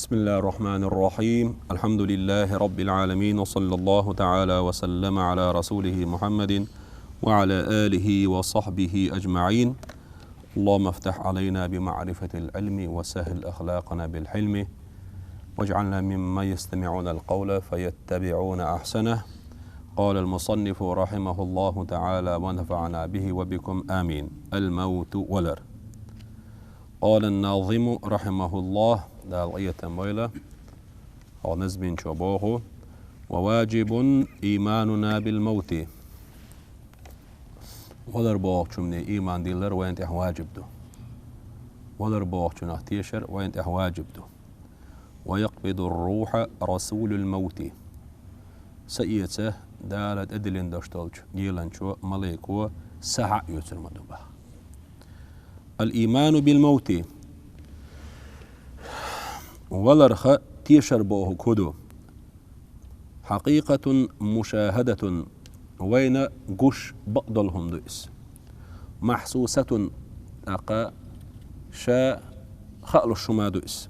بسم الله الرحمن الرحيم. الحمد لله رب العالمين، وصلى الله تعالى وسلم على رسوله محمد وعلى آله وصحبه أجمعين. اللهم افتح علينا بمعرفة العلم وسهل أخلاقنا بالحلم، واجعلنا ممن يستمعون القول فيتبعون أحسنه. قال المصنف رحمه الله تعالى ونفعنا به وبكم آمين. الموت ولر. قال الناظم رحمه الله دالغية مويلة أو نزب شبوه: وواجب إيماننا بالموت. ولر بوغ شمني إيمان ديلر وينت واجب دو. ولر بوغ شمني اختيشر وينت واجب دو. ويقبض الروح رسول الموت. سئيته دالت أدلين داشتولج جيلان شو مليكو سحع يوتر مدوبه. الإيمان بالموت ولرخ تيشر بوه كدو حقيقة مشاهدة وين قش بقدلهم دوئس محسوسة أقا شاء خأل الشما دوئس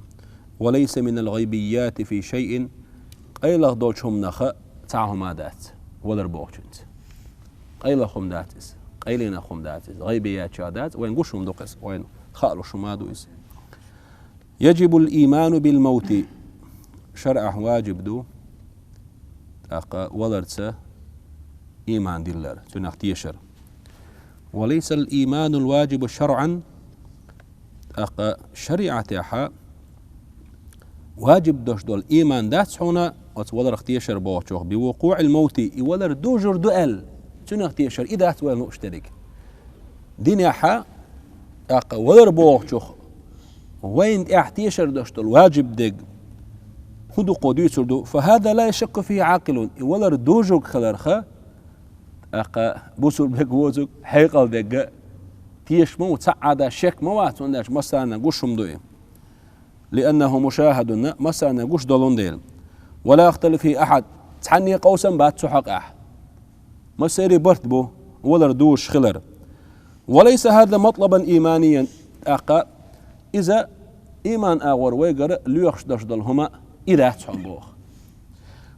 وليس من الغيبيات في شيء أي لغدوشهم نخ تعهم دات ولر بوغشنت أي لخم داتس قيلنا خم داتس غيبيات شادات وين قشهم دوقس وين خأل الشما دوئس. يجب الإيمان بالموت شرع واجب دو أقا ولرتس إيمان دلر تنختيشر. وليس الإيمان الواجب شرعا أقا شريعة واجب دوش دول إيمان داتس هنا وتولر اختيشر بوشوخ بوقوع الموت ولر دوجر دوال تنختيشر إذا تولر اشترك دين يحا أقا ولر بوشوخ وين احتيشر داشتل واجب دق هدو قديسر دو فهذا لا يشك فيه عاقل ولر دوجوك خلرخه أقا بوسر بك وزوك حيقل دق تيش مو تسعد شك موات ونداش مثلا قشهم دوي لأنه مشاهد مثلا قش دولون ديل ولا يختلف فيه أحد تحني قوسا بات سحق أحد ما سيري برت بو ولر دوش خلر. وليس هذا مطلبا إيمانيا أقا إذا إيمان أغور ويقر ليخش دشدل هما إذا تحبوه.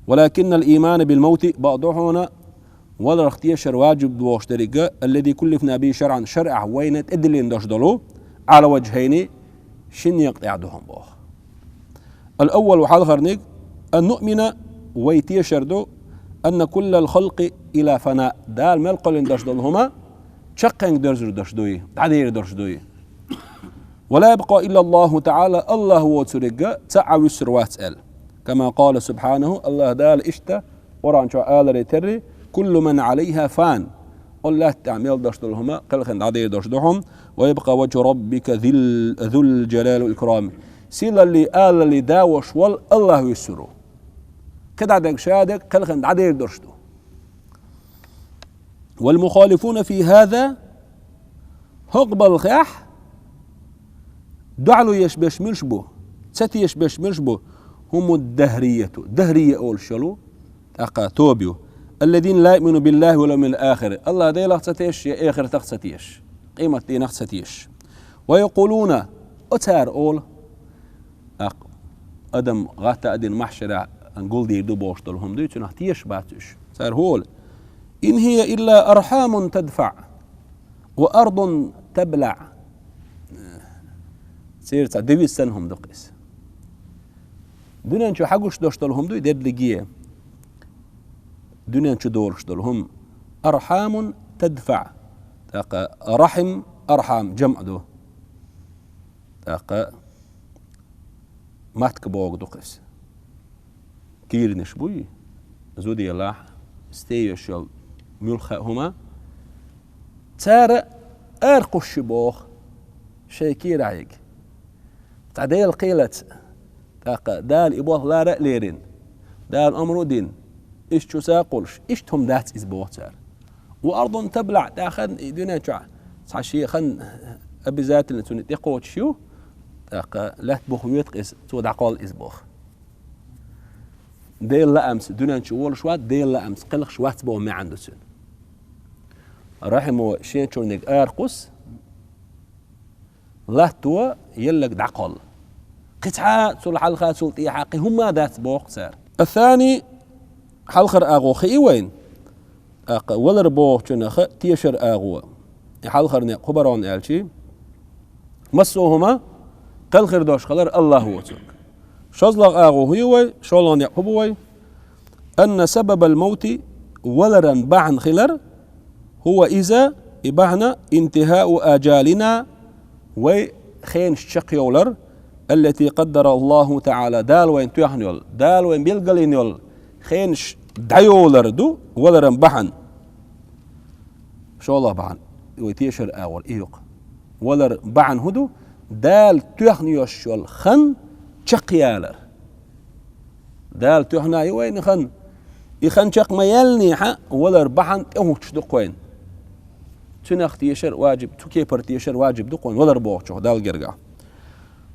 ولكن الإيمان بالموت بعضهنا ولا اختيشر واجب دوش طريقة الذي كلفنا به شرعا شرع وين تدلين دشدلو على وجهين شن يقطع دهم بوه. الأول وحال خرنيق أن نؤمن ويتيشر دو أن كل الخلق إلى فناء دال ملقل دشدل هما شقن درجر دشدوي تعدير دشدوي ولا يبقى إلا الله تعالى. الله هو ترقى تعوي السروات ال كما قال سبحانه الله دال إشتا وران شو آل ريتري كل من عليها فان الله تعمل دشدلهما قلخن عدير دشدهم ويبقى وجه ربك ذو الجلال والإكرام سيلا اللي آل اللي داوش وال الله يسره كده عدك شادك قلخن عدير دشدو. والمخالفون في هذا هقبل الخيح دعلو يشبش ملشبه ستي يشبش ملشبه هم دهرية أول شلو أقا توبيو الذين لا يؤمنوا بالله ولا من الآخر الله دي لغتتيش يا آخر تغتتيش قيمة دي نغتتيش. ويقولون أتار أول أدم غاتا أدين محشرة نقول دي دبوش دولهم دي تنهتيش باتش سار هول إن هي إلا أرحام تدفع وأرض تبلع سيرت دوي سنهم دقيس دنيا نشو حقوش دوشتلهم دو يدير لقيه دنيا نشو دورشتلهم أرحام تدفع تاقا رحم أرحام جمع دو تاقا ماتك بوغ دقيس كير نشبوي زودي الله استيو شو ملخا هما تارا أرقش بوغ شيكير عيق تعديل قيلت دال إبوه لا رأليرين دال أمرو دين إيش شو ساقولش إيش تهم دات إزبوه تار وأرض تبلع تاخن دينا شع صحشي خن أبي ذات اللي توني تقوت شو لا تبوخ ويتقس تودع قول إزبوخ ديل لا أمس دينا شوول شوات ديل لا أمس قلق شوات بوه ما عنده سن رحمه شين شو نيك أرقص لا تو يلك دعقل قطعة سول حلقة سول حقي هم ذات بوق سار. الثاني حلقة أغو خي وين ولر بوق جنخ تيشر أغو حلقة خبران ألشي مسوهما قل خير دوش خلر الله هو تك شزلق أغو هيوي شولان يقبوي أن سبب الموت ولرا بعن خلر هو إذا إبعنا انتهاء آجالنا وخين الشق يولر التي قدر الله تعالى دال وين تيحنيول دال وين بيلقلينيول خين دايولر دو ولرا بعن شو الله بعن ويتيشر أول إيوق ولر بعن هدو دال تيحنيوشول خن شقيالر دال تيحنا وين خن يخن شق ما يلني حق ولر بعن تهوش دقوين تنخ تيشر واجب تكيبر تيشر واجب دقون ولر بوغشو دال قرقع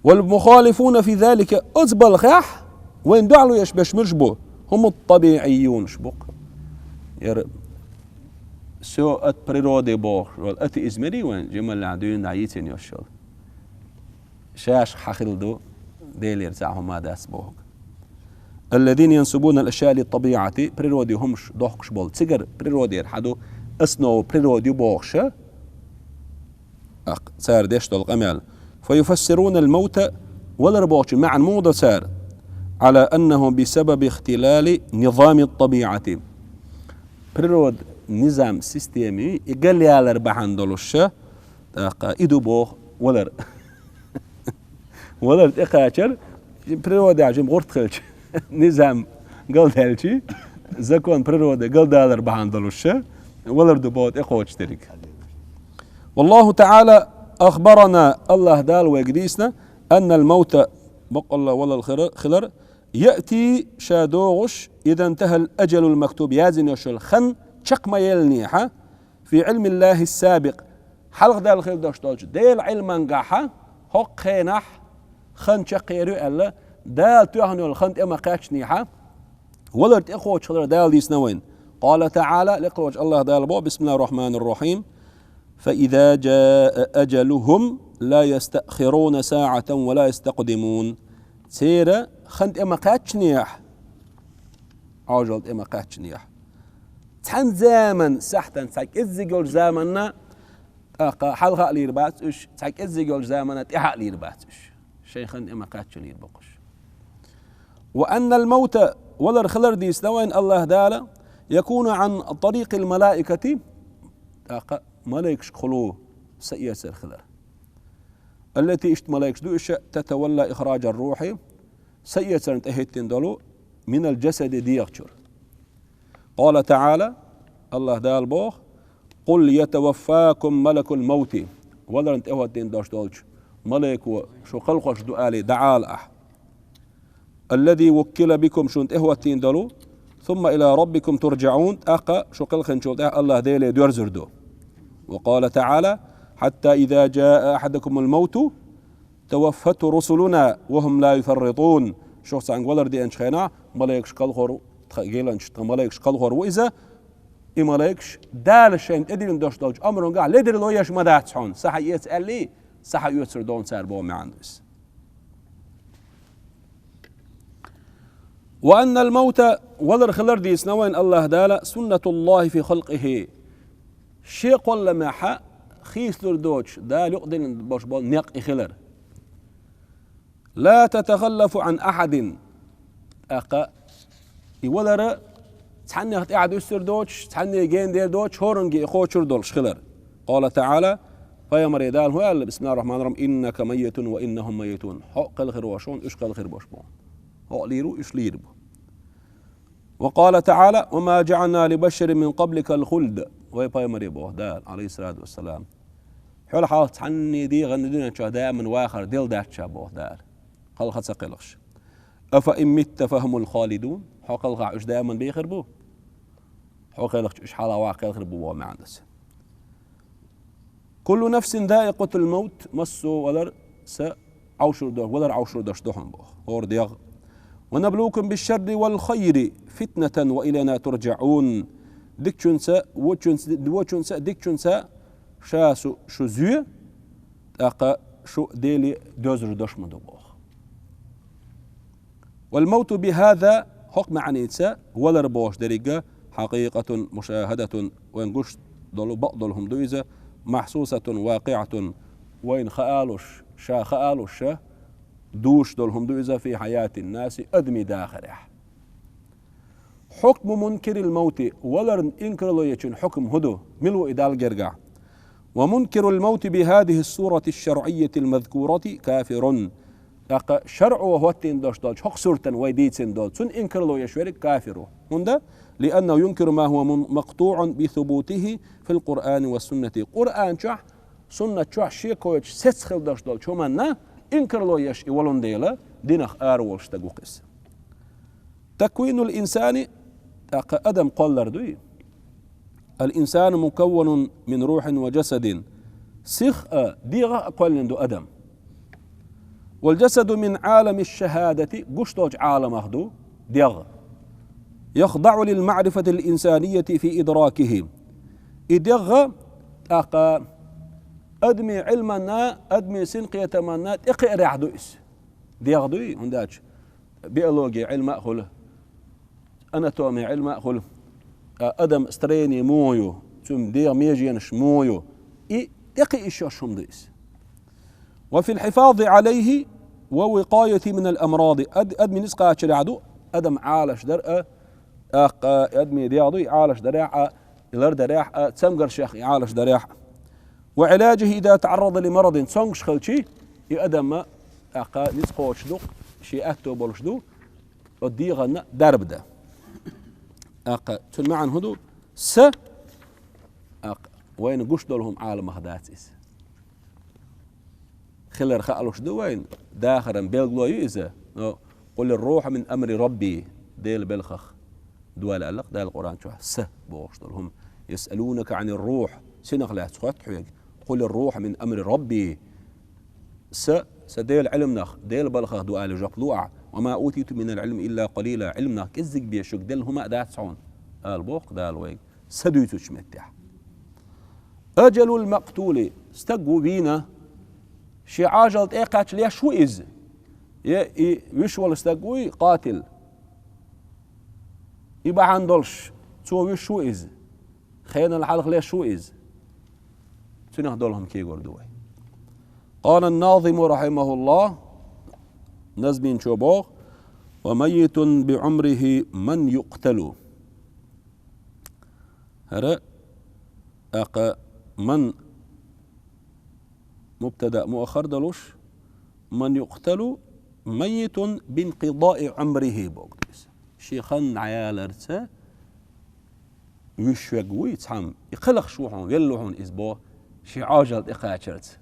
والمخالفون في ذلك أزبل خاح وين دعلوا يشبش مرجبو هم الطبيعيون شبق سو ات بريرودي بوغ ات إزمري وين جمال العدوين دعيتين يوشل شاش حخلدو ديل يرتاعهم ما داس بوغ الذين ينسبون الأشياء للطبيعة بريرودي همش دوخش بول تسجر بريرودي يرحدو اسنو بريرودي بوغش سار ديش دول قمال فيفسرون الموت والربوش مع الموضة سار على أنه بسبب اختلال نظام الطبيعة بريرود نظام سيستيمي يقال لي على ربحان دولوش إدو بوغ ولر ولر إقاتر بريرود عجم غورت خلش نظام قل دالشي زكون بريرود قل دالر بحان دولوش ولر دبوت إقوش تريك والله تعالى أخبرنا الله دال ويقديسنا أن الموت بق الله ولا الخلر يأتي شادوغش إذا انتهى الأجل المكتوب يازن يشل خن شق ما يلنيحة في علم الله السابق حلق دال الخير دوش ديل علما قاحة حق خينح خن شق يرو ألا دال تيهنو الخن إما قاتشنيحة ولا تأخوش خلر دال ديسنوين قال تعالى لقروج الله دال بو بسم الله الرحمن الرحيم فإذا جاء أجلهم لا يستأخرون ساعة ولا يستقدمون سيرة خنت إما قاتشنيح عجلت إما قاتشنيح تحن زمن سحتا ساك إزيقول زمننا حلقة ليربات إش ساك إزيقول زمننا تحق ليربات إش شيخا إما قاتشنير بقش وأن الموت ولا الخلر دي سنوين الله دالا يكون عن طريق الملائكة ملائكش خلوه سياسر خلر التي اشت ملائكش دو إش تتولى إخراج الروح سياسر انتهيتين دولو من الجسد ديغشر قال تعالى الله دال بوخ قل يتوفاكم ملك الموت ولا انت اهوتين داش دولش ملك شو خلقش دعالي دعال أح الذي وكل بكم شو انت اهوتين دولو ثم إلى ربكم ترجعون أقا شو قلخن شو الله ديلي دورزردو وقال تعالى حتى إذا جاء أحدكم الموت توفته رسلنا وهم لا يفرطون شو سانغ ولر دي انشخينا ملايكش قلخور تخيلنش ملايكش قلخور وإذا ملايكش دال الشيء ادرين دوش دوش أمرون قال لدر لو يش مدات حون صح يسأل لي صح يوتر دون سار بو معندس وأن الموت ولر خلر دي سنوين الله دالا سنة الله في خلقه شيء قل ما حق خيس لردوش دال يقدر باش بول نق خلر لا تتخلف عن أحد أقا يولر تحني قاعد يسر دوش تحني جين دير دوش هورنجي إخوتشر دولش خلر قال تعالى فيا مريدال هو بسم الله الرحمن الرحيم إنك ميت وإنهم ميتون حق الخير وشون إشق الخير بوشبون حق ليرو إش ليربو وقال تعالى وما جعلنا لبشر من قبلك الخلد ويا مريبو دال عليه الصلاة والسلام حول حال تحني دي غندون شهداء من واخر ديل داتشا بو دال قال خد سقلش أفإن مت فهم الخالدون حق الغا عش دائما بيخربو حق الغا عش حالا واقع يخربو ما عندس كل نفس ذائقة الموت مسو ولر عوشر دور ولر عوشر دش دهم بو هور ديغ ونبلوكم بالشر والخير فتنة وإلينا ترجعون ديكشنسا وچنسا ديكشنسا شاسو شو زي أقا شو ديلي دوزر دشمدو بو والموت بهذا حكم عنيتسا ولا بوش درجة حقيقة مشاهدة وين قش دول بعضهم دويزة محسوسة واقعة وين خالوش شا خالوش دوش دولهم دويزة في حياة الناس أدمي داخرح حكم منكر الموت ولا إنكر له يشن حكم هدو ملو إدال جرجع ومنكر الموت بهذه الصورة الشرعية المذكورة كافر شرع وهو تندوش دول حق صورة ويديتين دول سن إنكر له يشورك كافر هندا لأنه ينكر ما هو مقطوع بثبوته في القرآن والسنة قرآن شح سنة شح شيكوش سيسخل دوش دول شو منا إنكر له يش إولون ديلا دينخ آرولش تقوقس تكوين الإنسان أدم قلر دوي الإنسان مكون من روح وجسد سخ ديغا قلن دو أدم والجسد من عالم الشهادة قشتوج عالم أخدو ديغ يخضع للمعرفة الإنسانية في إدراكه إدغ أدمي علمنا أدمي سنقية منات إقئ رح دويس ديغ دوي هنداج بيولوجي علم أخله أناتومي علم أخله أدم استريني مويو ثم ديغ ميجينش مويو إقئ إشوشهم دويس وفي الحفاظ عليه ووقاية من الأمراض أدمي نسقى شرعدو أدم عالش درء أدمي دياضي عالش دريح إلر دريح تسمقر شيخ عالش دريح وعلاجه إذا تعرض لمرض سونغش خلشي يأدم نسقوش دو شي أكتو بولش دو وديغن درب ده تلمعن هدو وين قش دولهم عالم هداتيس خلر خالوش دو وين داخرا بيلغلو يئزا قل الروح من أمر ربي ديل بلخخ دوال ألق دال القرآن شو بوش دولهم يسألونك عن الروح سنخ لا تخطح قل الروح من أمر ربي سديل علم نخ ديل بلخخ دوال جقلوع وما أوتيت من العلم إلا قليلا علمنا كزك بيشك دل هما دات سعون البوق دال ويق سدويتو شمتح أجل المقتول استقوا بينا شي عاجل إيقاتش ليش شو إز ويشوال استقوي قاتل يبقى عندولش تو ويش شو إز خينا الحلق ليش شو إز سنه دولهم كي قردوي قال الناظم رحمه الله نزمين شوبوغ وميت بعمره من يقتل هرأ من مبتدأ مؤخر دلوش من يقتل ميت بانقضاء عمره بوقتس شيخان عيالرسا ويشوغوي تحم يقلق شوحون يلوحون إزبو شي عاجل إقاتشرت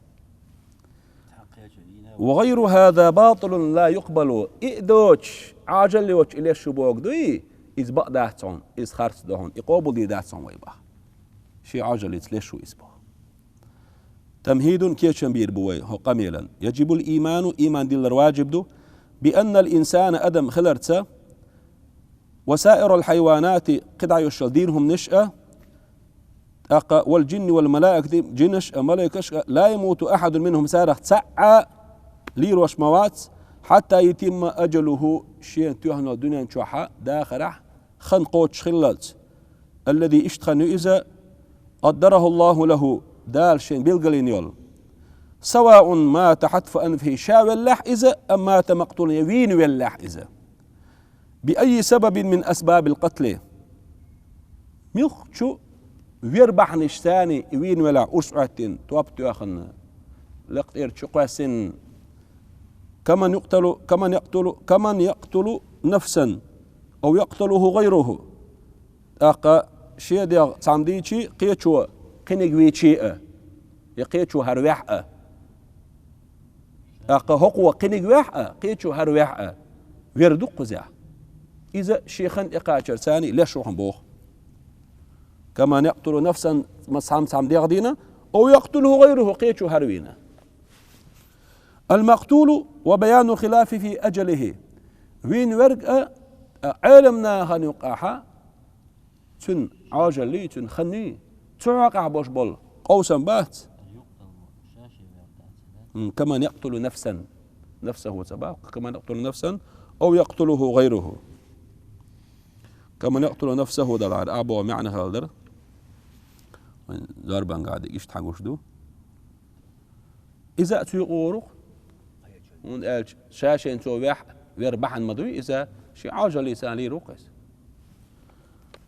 وغير هذا باطل لا يقبل إئدوش عاجل لوش إليه شبوك دوي إزباء داتون إز خارس دهون إقابل دي داتون ويبا شي عاجل يتليشو إزبو تمهيد كيشن بير بوي هو قميلا يجب الإيمان إيمان دي الواجب دو بأن الإنسان أدم خلرتسا وسائر الحيوانات قدع يشل دينهم نشأة والجن والملائكة جنش ملائكة لا يموت أحد منهم سارخ تسعى ليروش موات حتى يتم أجله شيء تيهنا الدنيا نشوحا داخرح خنقوش خلالت الذي اشتخن إذا قدره الله له دال شين بالقلينيول سواء مات حتف أنفه شاو اللح إذا أم مات مقتول يوين واللح إذا بأي سبب من أسباب القتل ميخشو ويربح نشتاني يوين ولا أسعة توابتو أخن لقتير شقاسن كمن يقتل نفسا أو يقتله غيره شيء دي صنديشي قيتشو قنقويتشي يقيتشو هروح هقوة قنقوح قيتشو هروح ويردو قزع إذا شيخا إقاتشر ثاني ليش روحن بوخ كما يقتل نفسا مصام دي غدينا أو يقتله غيره قيتشو هروينا المقتول وبيان الخلاف في أجله وين ورق علمنا هنوقعها تن عاجل لي تن خني تعقع بوش بول قوسا بات كما يقتل نفسا نفسه سباق كما يقتل نفسا أو يقتله غيره كمن يقتل نفسه دلار أبو معنى هالدر ضربا قاعد يشتحقوش دو إذا تيقورو ون شاشين تو ويربحن مدوي إذا شي عاجل لساني روقس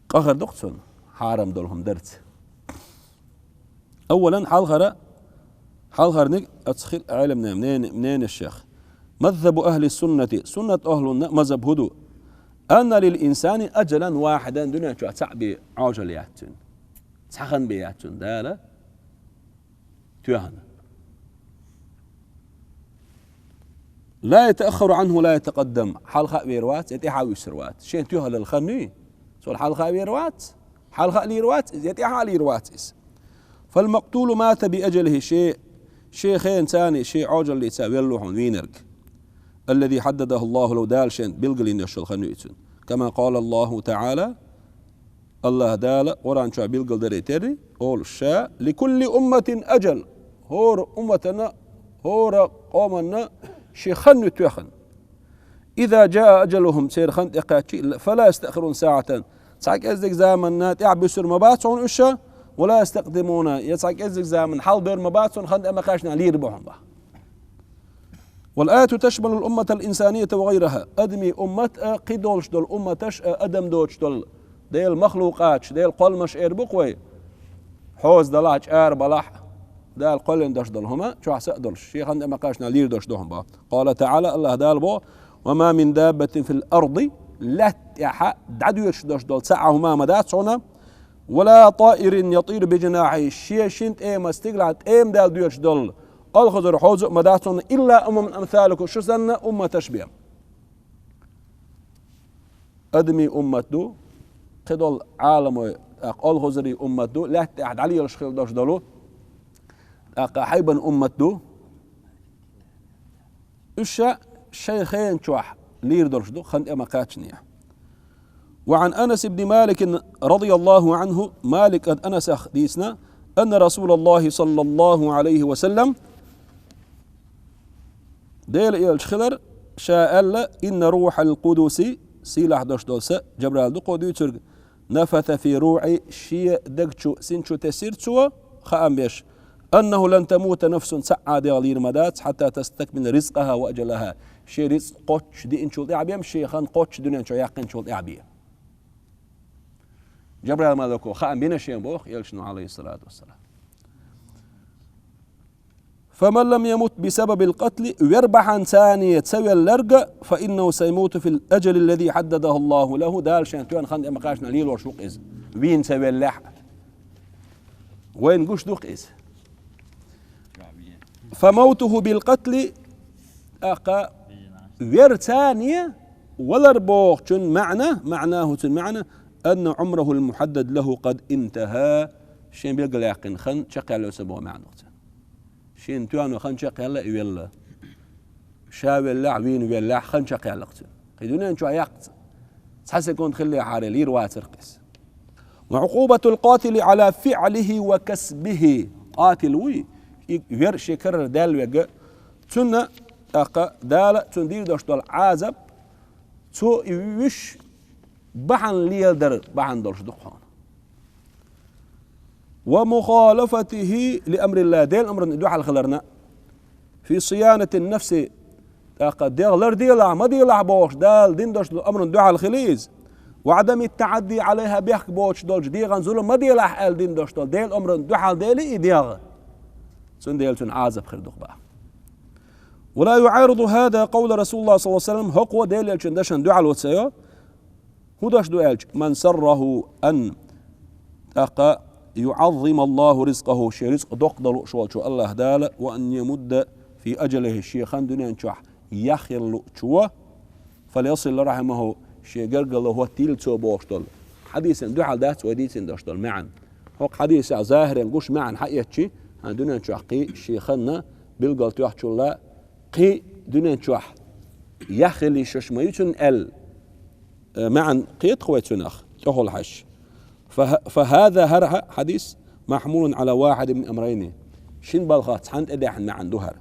قهر دقتون حارم دولهم درت أولا حال نك أتخيل علمنا منين الشيخ مذهب أهل السنة سنة أهل مذهب هدوء أن للإنسان أجلا واحدا دون شو تعبي عاجل ياتون تخن بياتون دالا تيهنا لا يتأخر عنه لا يتقدم حلقة بيروات يتيحاوي سروات شين تيها للخني سول حلقة بيروات حلقة ليروات يتيحا ليروات فالمقتول مات بأجله شيء خين ثاني شيء عاجل يتساوي اللوحون وينرك الذي حدده الله لو دال شين بيلقلين يشل خنويتون كما قال الله تعالى الله دال قرآن شو بيلقل دريتري قول الشاء لكل أمة أجل هور أمتنا هور قومنا شي خن توخن إذا جاء أجلهم سير خن إقاتشي فلا يستأخرون ساعة تسعك أزدك زامن تعبسر مباتعون إشا ولا يستقدمون يتسعك أزدك زامن حال بير مباتعون خن أما خاشنا لير بوهم با والآية تشمل الأمة الإنسانية وغيرها أدمي أمة قدولش دول أمتش أدم دوش دول ديل مخلوقاتش ديل قلمش إير بقوي حوز دلاج إير بلح دال قلن دش دلهما شو حسأ دلش شيخ عندما قاشنا لير دش دهم با قال تعالى الله دال بو وما من دابة في الأرض لا دعدو يش دش دل سعهما مداتسونا ولا طائر يطير بجناحه شي شنت ايم استقلعت ايم دال ديش دل الخضر حوز مداتسونا إلا من أمثالك شو سنة أمة تشبيه أدمي أمة دو قدل عالم الخضري أمة دو لا تحد علي الشخيل دش دلو حيبا أمته إشا شيخين شوح لير درشدو خند أما قاتشنيا وعن أنس بن مالك رضي الله عنه مالك قد أنس حديثنا أن رسول الله صلى الله عليه وسلم ديل إلى الشخلر شاء إن روح القدس سيلاح درشدوس جبرال دو قدو ترق نفث في روعي شي دقشو سنشو تسيرتسو خام بيش أنه لن تموت نفس سعادة غير مدات حتى تستكمل رزقها وأجلها شي رزق قوتش دي انشول إعبيم شي خان قوتش دنيا انشو يقين شول إعبيم جبريل مالكو خان بينا شي بوخ يلشنو عليه الصلاة والسلام فمن لم يمت بسبب القتل ويربح ثانية تسوي اللرقة فإنه سيموت في الأجل الذي حدده الله له دال شان توان خان مقاشنا ليل ورشوق إز وين سوي اللح وين قوش دوق إز فموته بالقتل أقا ثانية ولربوخ معناه أن عمره المحدد له قد انتهى شين بيلقى يقين خن شقي له سبوه معنى شين توانو خن شقي له يولا شاوي اللع وين ويلا خن شقي له قيدونا نشو يقت تحس يكون تخلي حاري لير واترقس وعقوبة القاتل على فعله وكسبه قاتل وي ير شكر دال وجا تنا أقا دال تندير دشتول عازب تو يوش بحن ليلدر بحن درش دقان ومخالفته لأمر الله ديل أمر ندوح على خلرنا في صيانة النفس أقا ديغلر ديلا ما ديلا بوش دال دين دش أمر ندوح على الخليز وعدم التعدي عليها بيحك بوش دولج ديغان زولو ما ديلا حال دين دشتول ديل أمر ندوح على ديلي ديغ سنديلتون عازب خير دقبا ولا يعارض هذا قول رسول الله صلى الله عليه وسلم هو ديلتون دشن دعاء الوتسيو هو داش دعاء من سره أن أقا يعظم الله رزقه شي رزق دقدل شو الله دال وأن يمد في أجله الشيخ دنيا نشوح يخل شو فليصل رحمه شي قرقل هو تيلتو بوشتل حديث دعاء ذات وديث دشتل معا هو حديث ظاهر نقوش معا حقيقة دنيا نشوح قي شيخنا بلقل توح شلا قي دنيا نشوح يخلي ششميتون معا قيت خويتونخ تهول حش فهذا هرها حديث محمول على واحد من أمرين شين بالغات حند أداحن مع عنده هر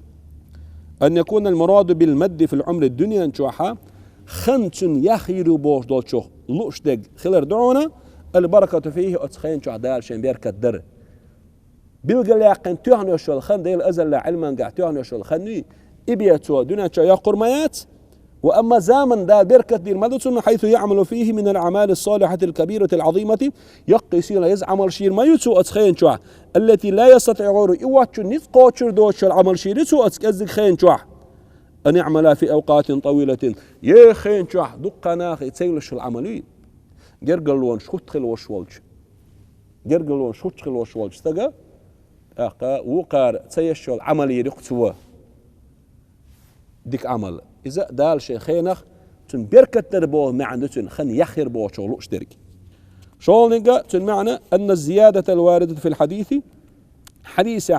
أن يكون المراد بالمد في العمر الدنيا نشوحها خنتن يخيرو بوش دول شو لوش دق خلر دعونا البركة فيه أتخين شو عدال شين بيركة در بيلقى لاقن تهنو شو الخن ديل أزل علما قاع تهنو شو الخني إبيتو دون شو يقر ميات وأما زمن دا بركة دير مدتون حيث يعمل فيه من الأعمال الصالحة الكبيرة العظيمة يقيسين يزعمل شير ما يتسو أتخين شو التي لا يستطيع غيره إواتشو نتقاتشر دوش العمل شير يتسو أتكزك خين شو أن يعمل في أوقات طويلة يا خين شو دقنا تسيلش العملي جرجلون شوت خل وشوالش جرجلون شوت خل وشوالش تجا أقا وقار تسيش العملي رقتوا ديك عمل إذا دال شيء خينخ تن بركة تربو معنى تن خن يخير بو شغل اشترك شغل نجا تن معنى أن الزيادة الواردة في الحديث حديث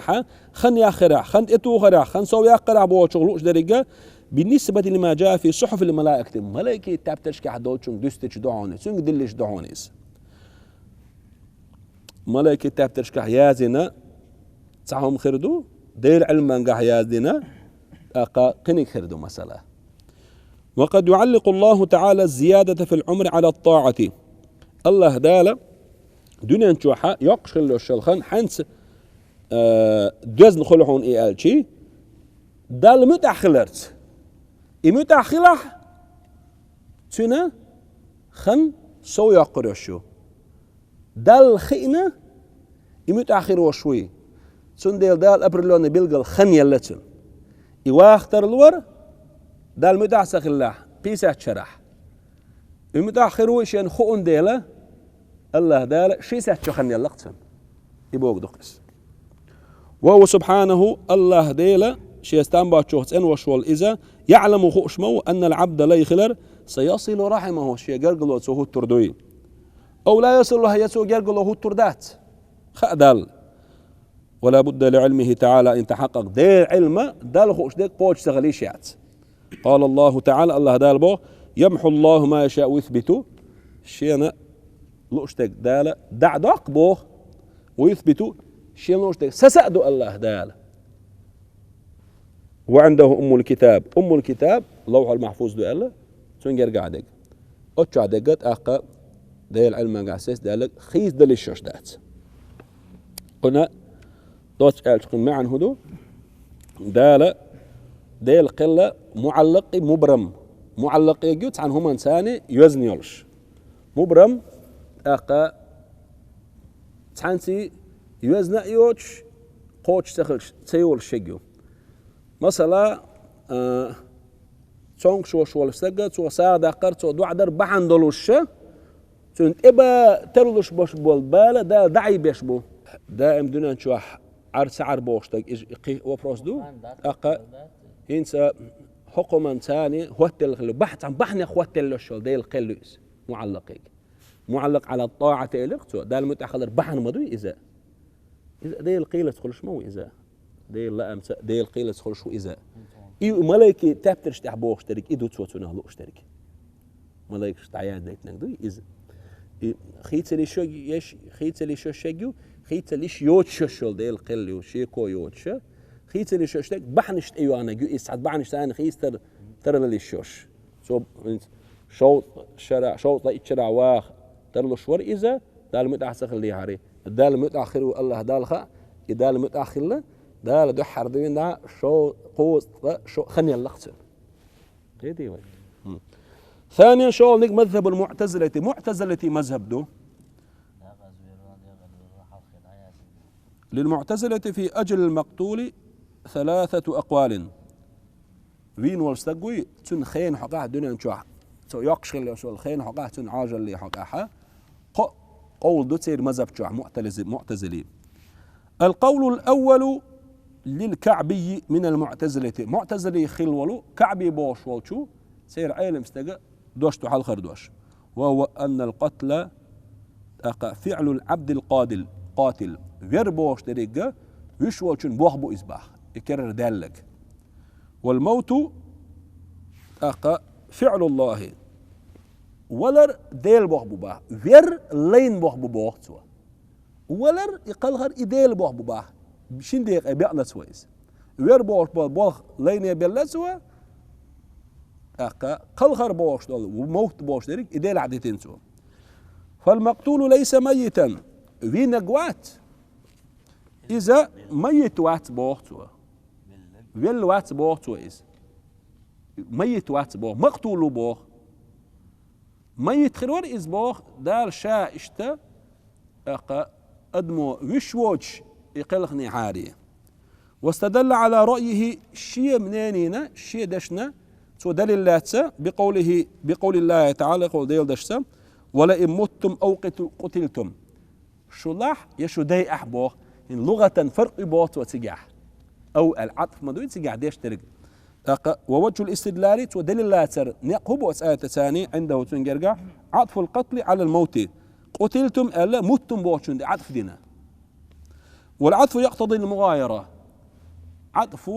خن يخرع خن اتوخرع خن سو يقرع بو شغل اشترك بالنسبة لما جاء في صحف الملائكة ملائكة تابتشك حدوتشون دستش دعوني سنج دلش دعونيس ملائكة تابتشك حيازنا تعهم خردو دير علما حيازنا أقا قنك خردو مسألة وقد يعلق الله تعالى الزيادة في العمر على الطاعة الله دالة دنيا نشوحة يقشل الشلخان حنس دوزن خلحون إيالشي دال متأخلرت متأخلة تنا خن سو يقرشو دال خينا متأخر وشوي تن دال أبرلون بيلقى الخن يلتن يواختر الور دال متأخر الله بيسة شرح المتأخر وشين خون ديله الله دال شيسة شخن يلقتن يبوق دقس وهو سبحانه الله ديله شيستان باتشوهت ان وشوال إذا يعلم خوشمو أن العبد لا يخلر سيصل رحمه شي قرقل وتسوه التردوي أو لا يصل له يسوه قرقل وهو التردات خأدال ولا بد لعلمه تعالى إن تحقق دير علمه دال خوش ديك بوش سغليشيات قال الله تعالى الله دال بو يمحو الله ما يشاء ويثبتو شينا لوشتك دال دعدق بو ويثبتو شينا لوشتك سسأدو الله دال وعنده أم الكتاب لوح المحفوظ دو الله تنجر قاعدك أتشع دقت أقا ديال علم قاسيس دالك خيس دليشوش دات قلنا دوت ألتقن معن هدو ديل قلة معلق مبرم معلق يجوت عن هم إنساني يوزن يولش مبرم أقا تحنسي يوزن يوتش قوتش تخلش تيول شجو مثلا تونك شو السجة تو ساعة دقر تو دوعدر بحن دلوش تنت إبا ترلش باش بالبالة دا دعي بيش بو دائم دون نشوح عرس عربوش تك إقي وفرس دو أقا هنسا حكما ثاني هوتل بحث عن بحث هوتل الشغل ديل قلوس معلق على الطاعة إلك دا المتأخر بحن مدوي إذا ديل قيلة تخلش مو إذا ديل لا أمس ديل قيلة تخلش شو إذا إيو ملاك تابترش تحبوش ترك إدو تسوتونه لو اشترك ملاك تعياد ديت نقدوي إذا خيت لي شو يش خيت لي شو شجو خيت لي يوتش شول ديل قلي وشيكو يوتش خيت لي شو اشتك بحنشت أيوة أنا جو إسعد بحنشت أنا خيس تر لي شوش سو شوط شرع شوط لا شرع واخ ترلو شور إذا دال متأخر اللي هاري دال متأخر والله دال خا دال متأخر له دال دو حردين دا شو قوس شو خني اللقطة هذي وين ثانيا شو نك مذهب المعتزلة مذهب دو للمعتزلة في أجل المقتول 3 أقوال وين والستقوي تن خين حقاه دنيا نشوح تو يقشل شو الخين حقاه تن عاجل اللي حقاها قول دو تصير مذهب شوح معتزلي القول الأول للكعبي من المعتزلة معتزلي خلولو كعبي بوش والشو سير عيلم استقى دوشتو حال خردوش وهو أن القتل فعل العبد قاتل ويربوش تريقى ويش والشون بوخبو إزباح يكرر دالك والموت فعل الله ولر ديل بوخبو باه وير لين بوخبو بوخ ولر يقلغر إديل بوخبو باه شين ديق أبيعنا سويس وير بوخ لين يبيعنا سوا قلخر بوش وموت بوش درك إديل عدتين سو. فالمقتول ليس ميتا في نقوات إذا ميت وات بوغتو ويل وات بوغتو إز ميت وات بوغ مقتول بوغ ميت خرور إز بوغ دار شا إشتا أدمو وشوش يقلخني عارية. واستدل على رأيه شيء منينينا شيء دشنا سو دليل لاتسا بقول الله تعالى قول ديل دشتا ولئن متم أو قتلتم شلاح يشو داي أحبوغ إن لغة فرق بوت وتسجح أو العطف ما دوي تسجح ديش ترق ووجه الاستدلال ودليل لا تسر نقهب وسآية ثاني عنده تنجرجع عطف القتل على الموت قتلتم ألا متم بوتشون عطف دينا والعطف يقتضي المغايرة عطف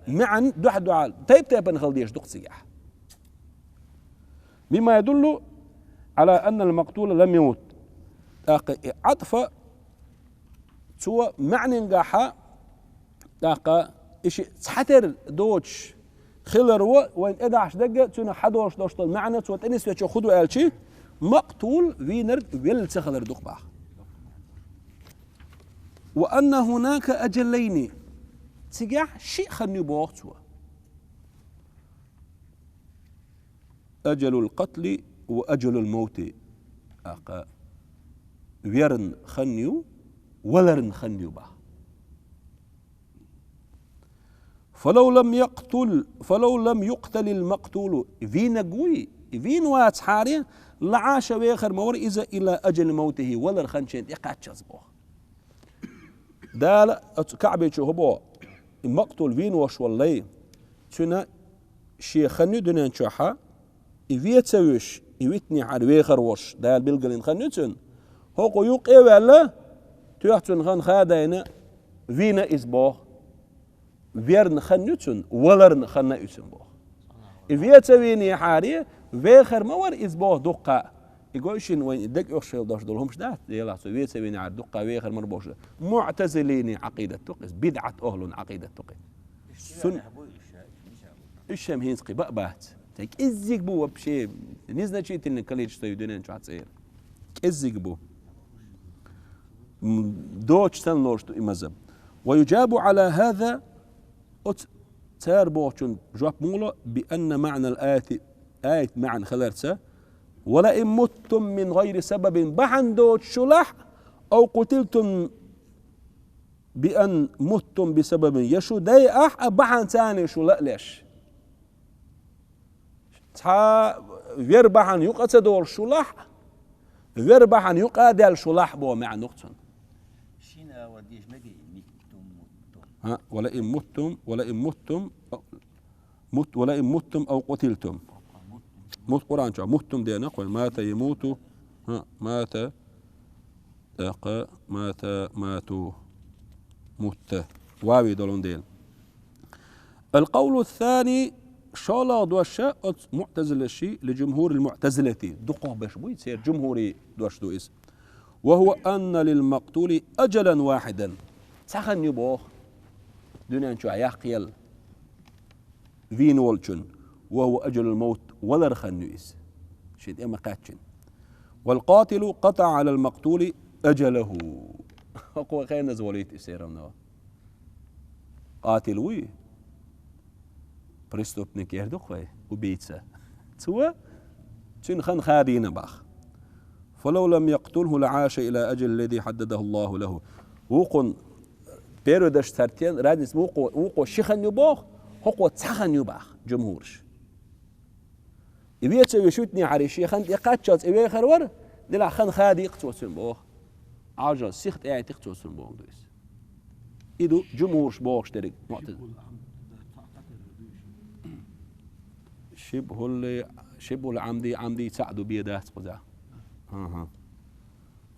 معا دوحد دعال تيب نخلديش دق سجح مما يدل على أن المقتول لم يموت عطف سوى معنى نجاحة إيش تحتر دوتش خلر وين 11 دقة تنا 11 معنى سوى تنس يشو خدوا ألشي مقتول وينر ويل تخلر دقبع وأن هناك أجلين تجح شيء خلني بوقت سوى أجل القتل وأجل الموت ويرن خنيو ولرن خنيو با فلو لم يقتل المقتول فين قوي فين وات حاري لعاش ويخر مور إذا إلى أجل موته ولر خنشين يقاتش بوه دال كعبي شو هبو المقتول فين وش والله تنا شي خنيو دنيا شوحا إفيت سويش إفيتني على ويخر وش دال بلقلين خنيتون هو يوق إيه ولا تيحتون خان خادينا فينا إسبوه فيرن خنيتون ولرن خنيتون بوه إفيت سويني حاري ويخر مور إسبوه دقة يقولشين وين يدق يخشل دوش دولهمش ده يلا سويت سويني على دقة ويخر مربوش معتزليني عقيدة تقس بدعة أهل عقيدة تقس سن إيش هم هينسقي بقبات تك إزيك بو بشيء نزنا شيء تلنا كليش تيودين شو هتصير إزيك بو دوتش تنلوش إمزم ويجاب على هذا تار بوتشون جواب مولا بأن معنى آية معنى خلرتها ولئن متم من غير سبب بحن دوتش شلح أو قتلتم بأن متم بسبب يشو داي بحن ثاني شو لا ليش ويربحن يقتدوا الشلح ويربحن يقادل الشلح بو مع نقطن شينا وديش مدي ها ولئن متم أو قتلتم موت قرآن شو متم دي نقول مات يموت ها ماتوا مت واوي دولون ديل. القول الثاني شالا دوشة معتزل الشيء لجمهور المعتزلة دقه باش بو يصير جمهوري دوش دو اسم وهو أن للمقتول أجلا واحدا سخن يبوخ دنيا شو يقيل فين والجن وهو أجل الموت ولا رخن يس شيء إما قاتشن والقاتل قطع على المقتول أجله أقوى خير نزوليت يسيرنا قاتل وي بريستوبنك يهدخ وبيتسا سوى شن خن خادين باخ فلو لم يقتله لعاش إلى أجل الذي حدده الله له وقن بيرودش ترتين رادس وقو شخن يباخ هقو تسخن يباخ جمهورش يبيت يشوتني على شيخن يقاتشات يبي خرور دلا خن خادي يقتوسن بوخ عاجز سيخت اي تقتوسن بوخ دوس إدو جمهورش بوخش درك معتز شبه العمدي تساعدوا بيدات قزع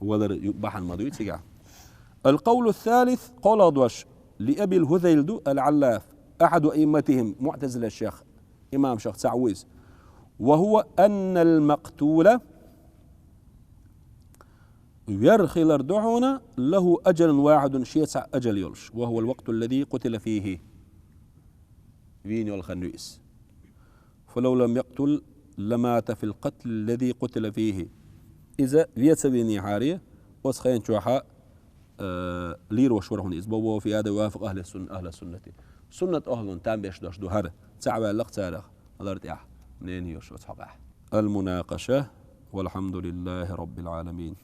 ولا يباح الماضي تيجا. القول الثالث قول أضوش لأبي الهذيل العلاف أحد أئمتهم معتزل الشيخ إمام شيخ تعويز وهو أن المقتول يرخي الردعون له أجل واحد شيء أجل يلش وهو الوقت الذي قتل فيه فين والخنويس فلو لم يقتل لمات في القتل الذي قتل فيه. إذا فيتسبيني عارية وسخين شوحاء لير وشورهن إزبوه في هذا يوافق أهل السنة سنة أهل تام بيشدش دهر تعب لق تارخ هذا منين يوش المناقشة. والحمد لله رب العالمين.